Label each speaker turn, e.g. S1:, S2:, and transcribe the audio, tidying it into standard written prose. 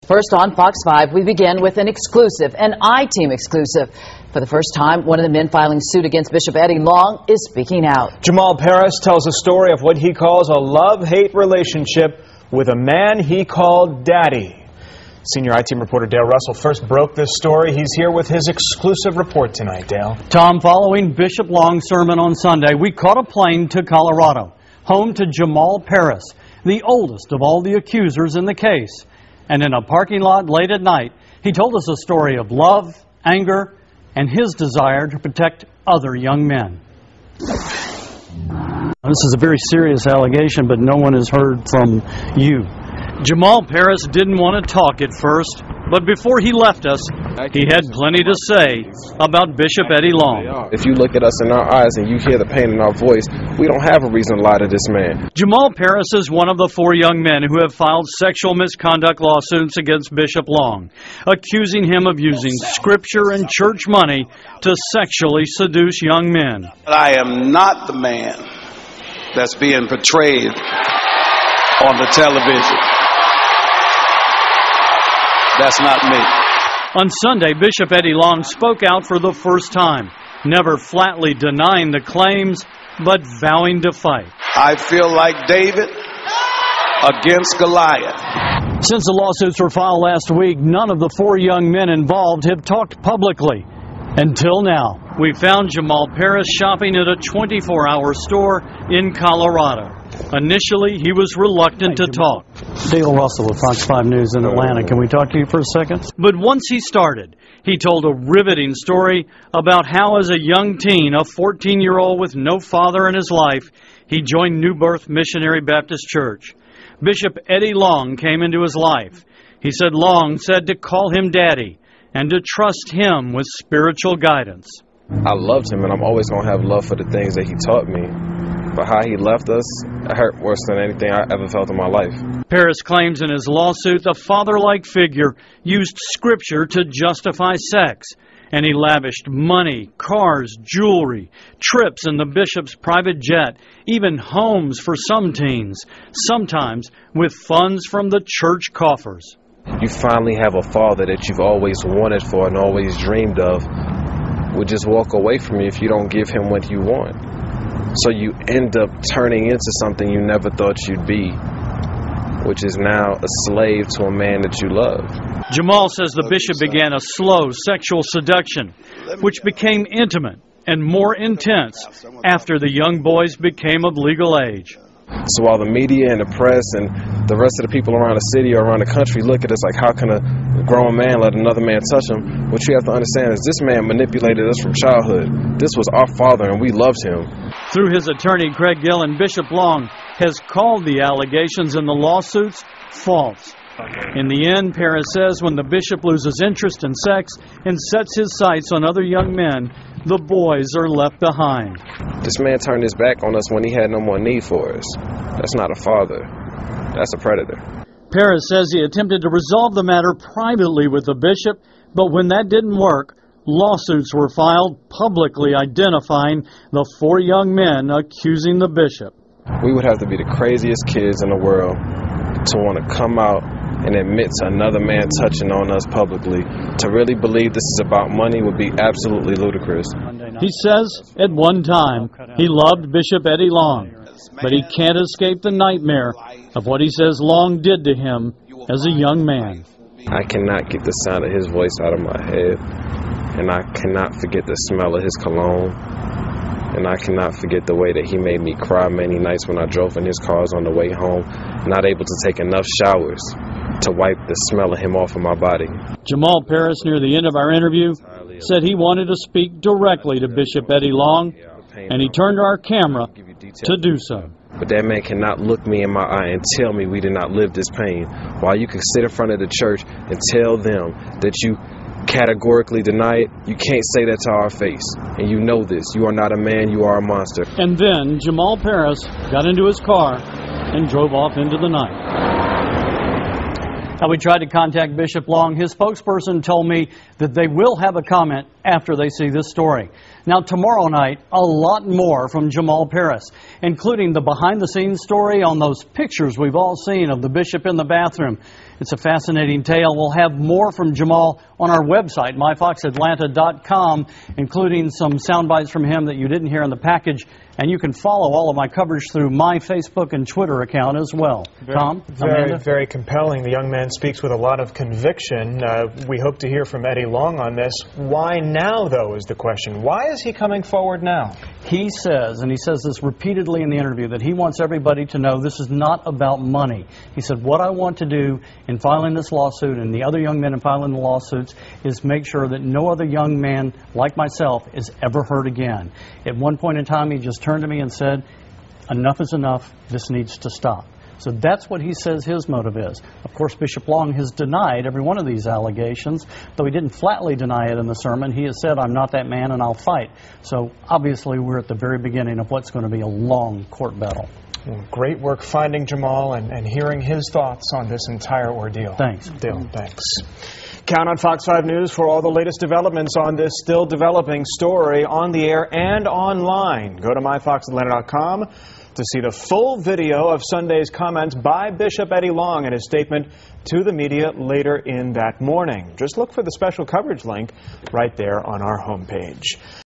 S1: First on Fox 5, we begin with an exclusive, an I-Team exclusive. For the first time, one of the men filing suit against Bishop Eddie Long is speaking out.
S2: Jamal Parris tells a story of what he calls a love-hate relationship with a man he called Daddy. Senior I-Team reporter Dale Russell first broke this story. He's here with his exclusive report tonight, Dale.
S3: Tom, following Bishop Long's sermon on Sunday, we caught a plane to Colorado, home to Jamal Parris, the oldest of all the accusers in the case. And in a parking lot late at night, he told us a story of love, anger, and his desire to protect other young men. This is a very serious allegation, but no one has heard from you. Jamal Parris didn't want to talk at first, but before he left us, he had plenty to say about Bishop Eddie Long.
S4: If you look at us in our eyes and you hear the pain in our voice, we don't have a reason to lie to this man.
S3: Jamal Parris is one of the 4 young men who have filed sexual misconduct lawsuits against Bishop Long, accusing him of using scripture and church money to sexually seduce young men.
S5: I am not the man that's being portrayed on the television. That's not me.
S3: On Sunday, Bishop Eddie Long spoke out for the first time, never flatly denying the claims, but vowing to fight.
S5: I feel like David against Goliath.
S3: Since the lawsuits were filed last week, none of the 4 young men involved have talked publicly. Until now. We found Jamal Parris shopping at a 24-hour store in Colorado. Initially, he was reluctant to talk. Dale Russell with Fox 5 News in Atlanta. Can we talk to you for a second? But once he started, he told a riveting story about how as a young teen, a 14-year-old with no father in his life, he joined New Birth Missionary Baptist Church. Bishop Eddie Long came into his life. He said Long said to call him Daddy and to trust him with spiritual guidance.
S4: I loved him, and I'm always going to have love for the things that he taught me. But how he left us, it hurt worse than anything I ever felt in my life.
S3: Parris claims in his lawsuit the father-like figure used scripture to justify sex, and he lavished money, cars, jewelry, trips in the bishop's private jet, even homes for some teens, sometimes with funds from the church coffers.
S4: You finally have a father that you've always wanted for and always dreamed of would just walk away from you if you don't give him what you want. So you end up turning into something you never thought you'd be, which is now a slave to a man that you love.
S3: Jamal says the bishop began a slow sexual seduction, which became intimate and more intense after the young boys became of legal age.
S4: So while the media and the press and the rest of the people around the city or around the country look at us like, how can a grown man let another man touch him? What you have to understand is this man manipulated us from childhood. This was our father and we loved him.
S3: Through his attorney, Craig Gillen, Bishop Long has called the allegations in the lawsuits false. In the end, Parris says when the bishop loses interest in sex and sets his sights on other young men, the boys are left behind.
S4: This man turned his back on us when he had no more need for us. That's not a father. That's a predator.
S3: Parris says he attempted to resolve the matter privately with the bishop, but when that didn't work, lawsuits were filed publicly identifying the 4 young men accusing the bishop.
S4: We would have to be the craziest kids in the world to want to come out and admit to another man touching on us publicly. To really believe this is about money would be absolutely ludicrous.
S3: He says at one time he loved Bishop Eddie Long, but he can't escape the nightmare of what he says Long did to him as a young man.
S4: I cannot get the sound of his voice out of my head, and I cannot forget the smell of his cologne, and I cannot forget the way that he made me cry many nights when I drove in his cars on the way home, not able to take enough showers to wipe the smell of him off of my body.
S3: Jamal Parris, near the end of our interview, said he wanted to speak directly to Bishop Eddie Long, and he turned to our camera to do so.
S4: But that man cannot look me in my eye and tell me we did not live this pain, while you can sit in front of the church and tell them that you categorically deny it. You can't say that to our face, and you know this. You are not a man, you are a monster.
S3: And then Jamal Parris got into his car and drove off into the night. Now, we tried to contact Bishop Long. His spokesperson told me that they will have a comment after they see this story. Now, tomorrow night, a lot more from Jamal Parris, including the behind-the-scenes story on those pictures we've all seen of the bishop in the bathroom. It's a fascinating tale. We'll have more from Jamal on our website, myfoxatlanta.com, including some sound bites from him that you didn't hear in the package. And you can follow all of my coverage through my Facebook and Twitter account as well. Tom? Amanda?
S2: Very compelling. The young man speaks with a lot of conviction. We hope to hear from Eddie Long on this. Why now, though, is the question. Why is he coming forward now?
S3: He says, and he says this repeatedly in the interview, that he wants everybody to know this is not about money. He said, what I want to do in filing this lawsuit and the other young men in filing the lawsuits is make sure that no other young man like myself is ever hurt again. At one point in time, he just turned to me and said, enough is enough, this needs to stop. So that's what he says his motive is. Of course, Bishop Long has denied every one of these allegations, though he didn't flatly deny it in the sermon. He has said, I'm not that man and I'll fight. So obviously we're at the very beginning of what's going to be a long court battle.
S2: Well, great work finding Jamal and hearing his thoughts on this entire ordeal.
S3: Thanks.
S2: Dale, thanks. Count on Fox 5 News for all the latest developments on this still developing story on the air and online. Go to myfoxatlanta.com to see the full video of Sunday's comments by Bishop Eddie Long and his statement to the media later in that morning. Just look for the special coverage link right there on our homepage.